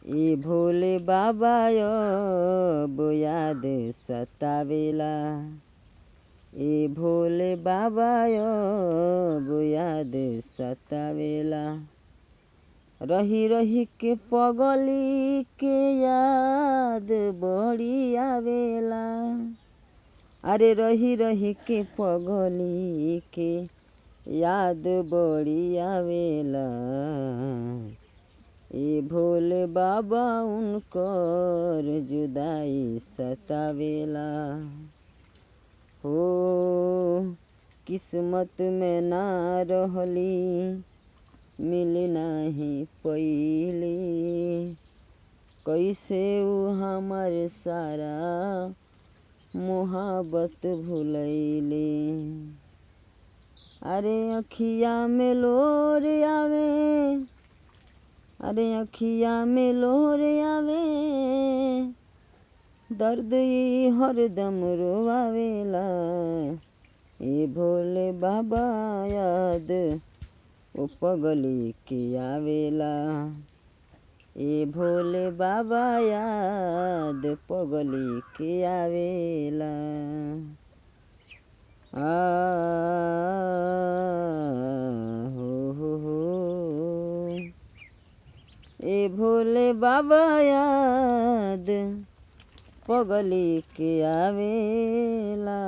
ए भोले बाबा अब याद सतावेला। ए भोले बाबा अब याद सतावेला। रही रही के पगली के याद बड़ी आवेला। अरे रही रही के पगली के याद बड़ी आवेला। ए भोले बाबा उनकर जुदाई सतावेला। हो किस्मत में ना रहली मिल नाही पईली। कैसे ऊ हमर सारा मोहब्बत भुलैली। अरे अखिया में लोर आवे। अरे अखिया में लोर आवे। दर्द ई हरदम रोवावेला। ए भोले बाबा याद ओ पगली के आवेला। ए भोले बाबा याद पगली के आवेला। आ हो ए भोले बाबा याद पगली के आवेला।